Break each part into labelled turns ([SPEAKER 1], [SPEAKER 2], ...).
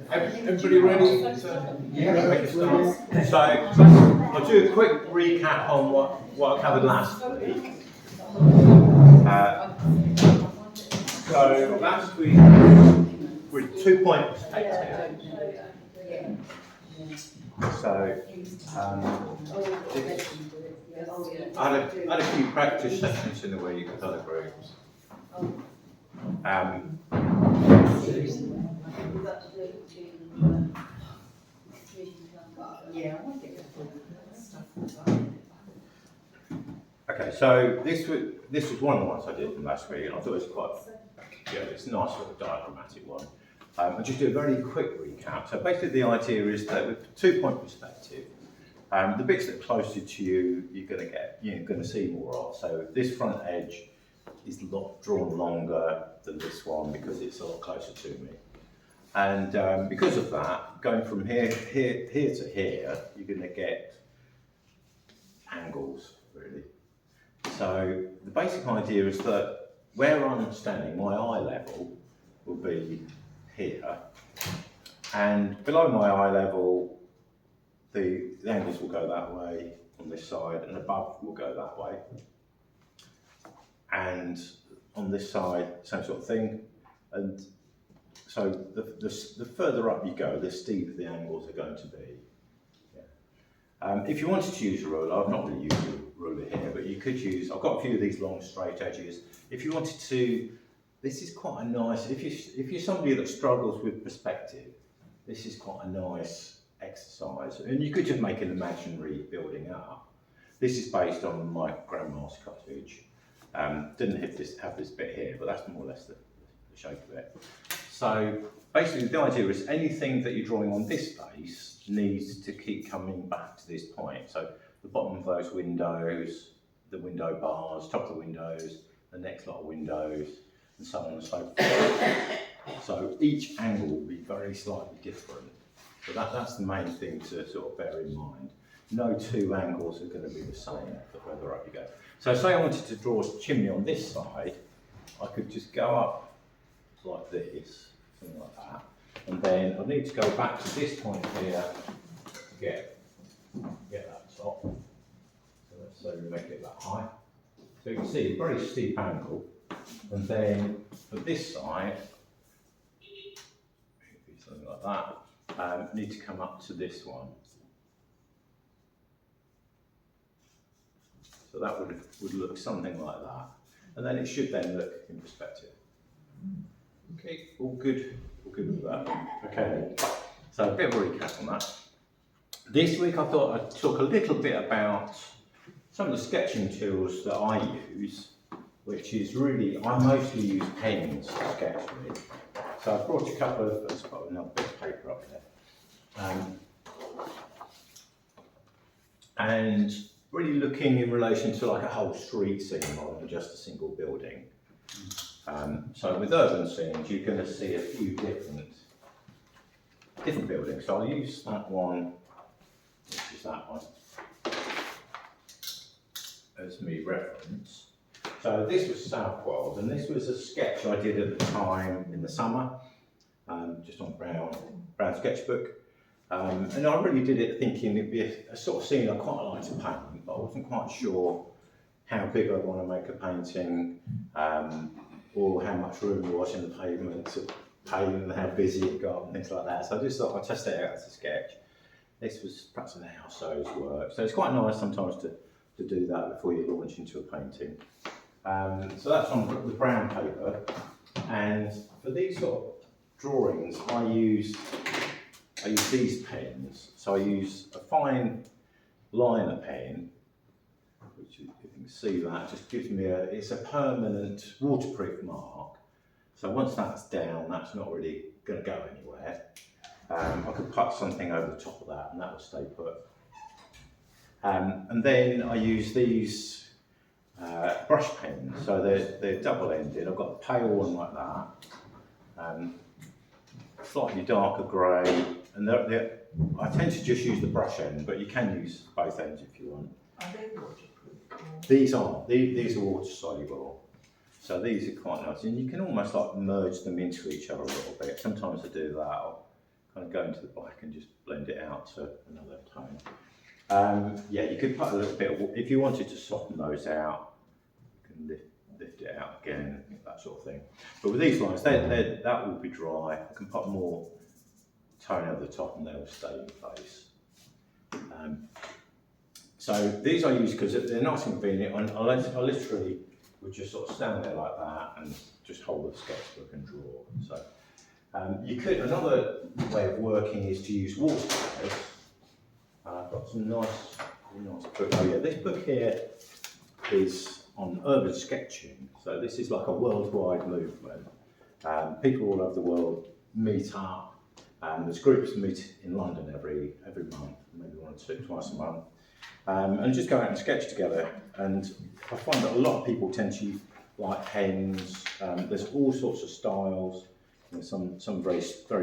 [SPEAKER 1] Everybody ready?
[SPEAKER 2] Yeah.
[SPEAKER 1] Make a start. So I'll do a quick recap on what I covered last week. So last week we're 2-point perspective. So I had a few practice sessions in the week with other groups. Okay, so this was one of the ones I did from last week, and I thought it was quite, it's a nice little diagrammatic one. I'll just do a very quick recap. So basically the idea is that with 2-point perspective, the bits that are closer to you, you're going to see more of. So this front edge is drawn longer than this one because it's a lot closer to me. And because of that, going from here to here, you're going to get angles, really. So the basic idea is that where I'm standing, my eye level will be here, and below my eye level, the angles will go that way on this side, and above will go that way. And on this side, same sort of thing. And so the further up you go, the steeper the angles are going to be. If you wanted to use a ruler, I've not really used a ruler here, but you could use, I've got a few of these long straight edges. If you wanted to, this is quite a nice, if you're somebody that struggles with perspective, this is quite a nice exercise. And you could just make an imaginary building up. This is based on my grandma's cottage. Didn't have this bit here, but that's more or less the shape of it. So basically the idea is anything that you're drawing on this face needs to keep coming back to this point. So the bottom of those windows, the window bars, top of the windows, the next lot of windows, and so on and so forth. So each angle will be very slightly different. So that's the main thing to sort of bear in mind. No two angles are going to be the same the further up you go. So say I wanted to draw a chimney on this side, I could just go up like this, something like that. And then I need to go back to this point here to get that top. So we make it that high. So you can see a very steep angle. And then for this side, something like that, I need to come up to this one. So that would look something like that. And then it should then look in perspective. Okay, all good with that. Okay, so a bit of a recap on that. This week I thought I'd talk a little bit about some of the sketching tools that I use, which is really, I mostly use pens to sketch with. So I've brought a couple of, let's put another bit of paper up there. And really looking in relation to like a whole street scene rather than just a single building. So with urban scenes, you're going to see a few different buildings. So I'll use that one, which is that one, as my reference. So this was Southwold, and this was a sketch I did at the time in the summer, just on brown sketchbook. And I really did it thinking it'd be a sort of scene I quite like to paint, but I wasn't quite sure how big I'd want to make a painting, or how much room there was in the pavement to paint and how busy it got and things like that. So I just thought I'd test it out as a sketch. This was perhaps an hour or so's work. So it's quite nice sometimes to do that before you launch into a painting. So that's on the brown paper. And for these sort of drawings, I use these pens. So I use a fine liner pen, which if you can see that, just gives me it's a permanent waterproof mark. So once that's down, that's not really going to go anywhere. I could put something over the top of that and that will stay put. And then I use these brush pens, so they're double-ended. I've got a pale one like that, slightly darker grey, and I tend to just use the brush end, but you can use both ends if you want.
[SPEAKER 2] Are they waterproof?
[SPEAKER 1] These are water soluble. So these are quite nice, and you can almost like merge them into each other a little bit. Sometimes I do that. I'll kind of go into the black and just blend it out to another tone. Yeah, you could put a little bit of, if you wanted to soften those out, you can lift it out again, that sort of thing. But with these lines, that will be dry. I can put more tone over the top and they'll stay in place. So these I use because they're nice and convenient. I literally would just sort of stand there like that and just hold the sketchbook and draw. So you could, another way of working is to use watercolours. I've got some nice book. Oh yeah, this book here is on urban sketching. So this is like a worldwide movement. People all over the world meet up. There's groups meet in London every month, maybe twice a month, and just go out and sketch together. And I find that a lot of people tend to like pens. There's all sorts of styles. You know, some very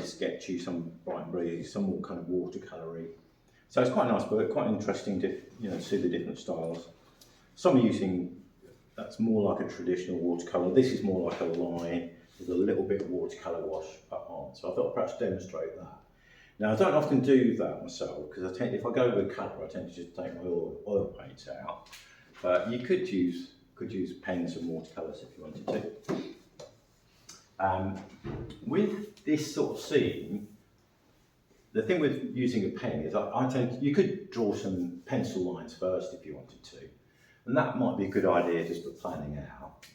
[SPEAKER 1] sketchy, some bright and breezy, some more kind of watercolory. So it's quite a nice book, quite interesting to see the different styles. Some are using, that's more like a traditional watercolour. This is more like a line with a little bit of watercolour wash put on. So I thought I'd perhaps demonstrate that. Now I don't often do that myself because if I go with colour, I tend to just take my oil paints out. But you could use pens and watercolours if you wanted to. With this sort of scene, the thing with using a pen is you could draw some pencil lines first if you wanted to, and that might be a good idea just for planning out.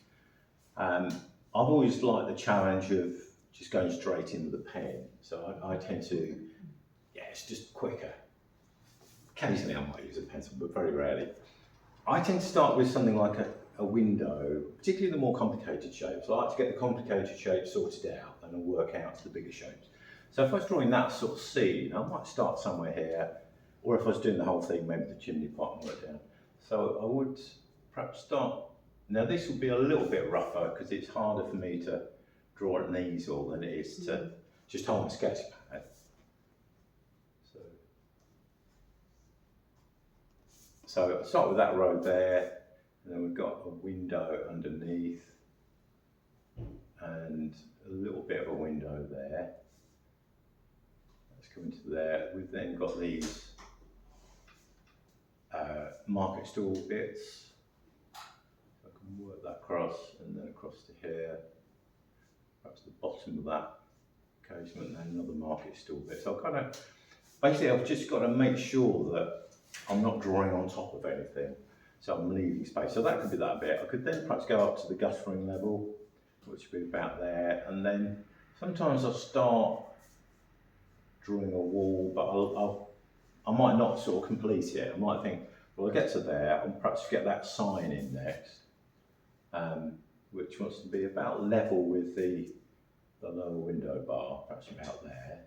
[SPEAKER 1] I've always liked the challenge of just going straight in with a pen, so I tend to, it's just quicker. Occasionally I might use a pencil, but very rarely. I tend to start with something like a window, particularly the more complicated shapes. I like to get the complicated shapes sorted out and then work out to the bigger shapes. So if I was drawing that sort of scene, I might start somewhere here, or if I was doing the whole thing, maybe the chimney pot and work down. So I would perhaps start, now this will be a little bit rougher because it's harder for me to draw at an easel than it is to just hold my sketch pad. So I'll start with that row there, and then we've got a window underneath, and a little bit of a window there. Let's come into there. We've then got these market stall bits. So I can work that across and then across to here, perhaps the bottom of that casement, and then another market stall bit. So basically I've just got to make sure that I'm not drawing on top of anything, so I'm leaving space. So that could be that bit. I could then perhaps go up to the guttering level, which would be about there, and then sometimes I'll start drawing a wall, but I might not sort of complete it. I might think, well, I'll get to there and perhaps get that sign in next, which wants to be about level with the lower window bar, perhaps about there.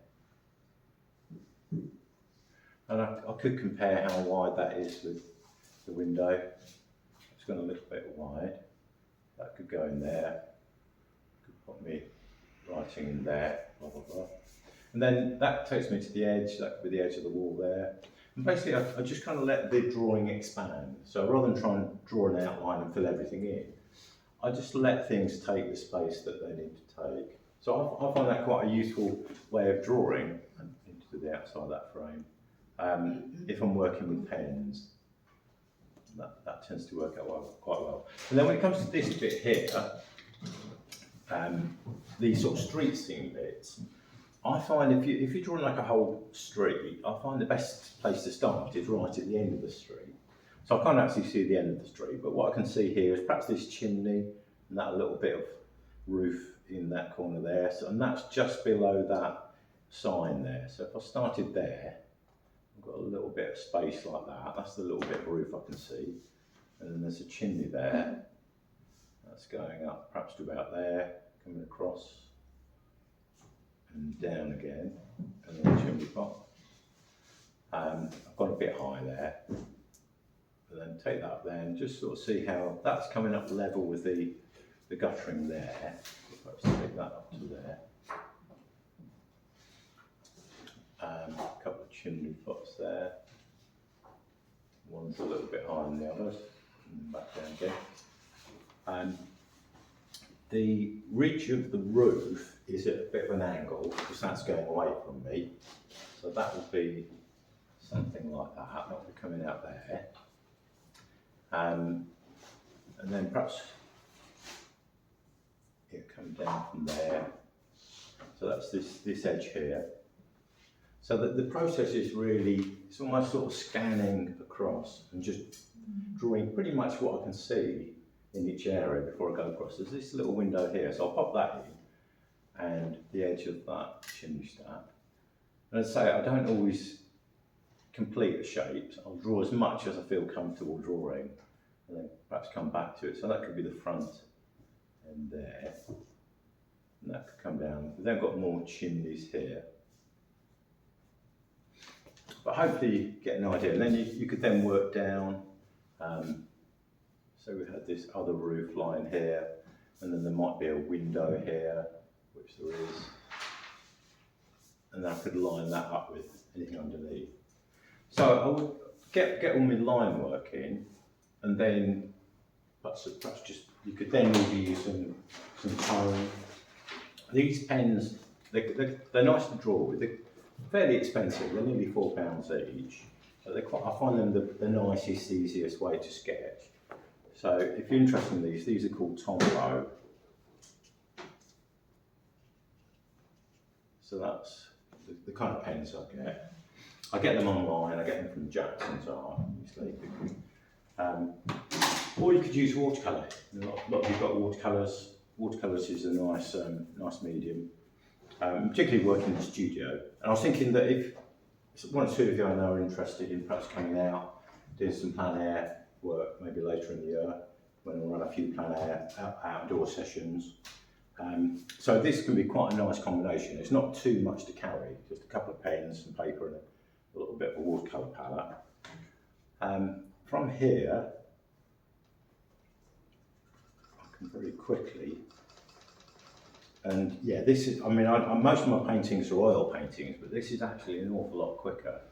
[SPEAKER 1] And I could compare how wide that is with the window. It's gone a little bit wide. That could go in there. Could put me writing in there, blah, blah, blah. And then that takes me to the edge. That could be the edge of the wall there. And basically, I just kind of let the drawing expand. So rather than try and draw an outline and fill everything in, I just let things take the space that they need to take. So I find that quite a useful way of drawing into the outside of that frame. If I'm working with pens, that tends to work out quite well. And then when it comes to this bit here, these sort of street scene bits, I find if you're drawing like a whole street, I find the best place to start is right at the end of the street. So I can't actually see the end of the street, but what I can see here is perhaps this chimney and that little bit of roof in that corner there, and that's just below that sign there. So if I started there, I've got a little bit of space like that. That's the little bit of roof I can see. And then there's a chimney there. That's going up perhaps to about there, coming across and down again. And then the chimney pot. I've gone a bit high there. And then take that up there and just sort of see how that's coming up level with the guttering there. Perhaps take that up to there. A couple of chimney pots there. One's a little bit higher than the others. And back down again. the ridge of the roof is at a bit of an angle because that's going away from me. So that will be something like that. That will be coming out there. And then perhaps it come down from there. So that's this edge here. So the process is really, it's almost sort of scanning across and just drawing pretty much what I can see in each area before I go across. There's this little window here, so I'll pop that in and the edge of that chimney stack. And as I say, I don't always complete the shapes. I'll draw as much as I feel comfortable drawing and then perhaps come back to it. So that could be the front and there. And that could come down. We've then got more chimneys here. But hopefully you get an idea. And then you could then work down. So we had this other roof line here, and then there might be a window here, which there is. And then I could line that up with anything underneath. So I would get all my line work in, and then perhaps just, you could then maybe use some tone. These pens, they're nice to draw with. They're fairly expensive, they're nearly £4 each. But I find them the nicest, easiest way to sketch. So if you're interested in these are called Tombow. So that's the kind of pens I get. I get them online, I get them from Jackson's Art, obviously. Or you could use watercolour. A lot of you've got watercolours. Watercolours is a nice medium, particularly working in the studio. And I was thinking that if one or two of you I know are interested in perhaps coming out, doing some plein air work, maybe later in the year, when I run a few plein air outdoor sessions. So this can be quite a nice combination. It's not too much to carry, just a couple of pens, some paper and a little bit of a watercolour palette. From here, I can very quickly, and yeah, this is, I mean, most of my paintings are oil paintings, but this is actually an awful lot quicker.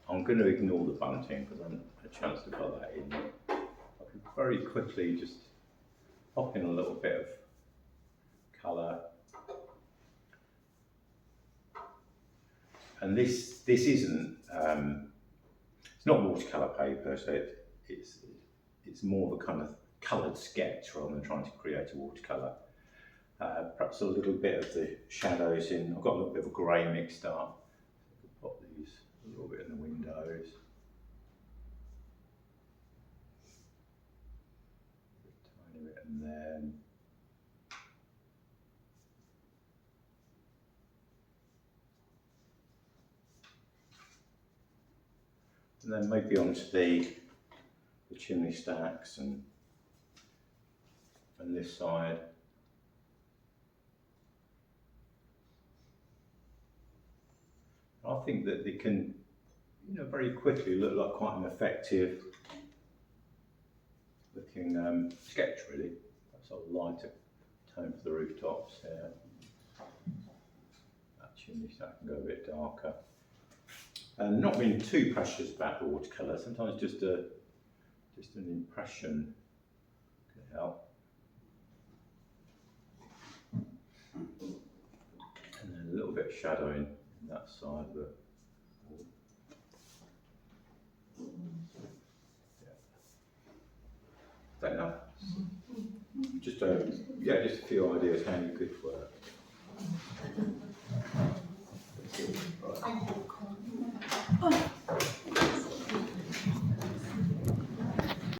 [SPEAKER 1] I'm going to ignore the bunting because I haven't had a chance to put that in. I can very quickly just pop in a little bit of colour. And this isn't, it's not watercolour paper, so it's more of a kind of coloured sketch rather than trying to create a watercolour. Perhaps a little bit of the shadows in. I've got a little bit of grey mixed up. Pop these a little bit in the windows. A tiny bit in there. And then maybe onto the chimney stacks and this side. I think that they can, very quickly look like quite an effective looking sketch, really. That sort of lighter tone for the rooftops here. That chimney stack can go a bit darker. And not being too precious about the watercolour. Sometimes just an impression can help. And then a little bit of shadowing in that side of it. Yeah. Is that enough? Just a few ideas how you could work.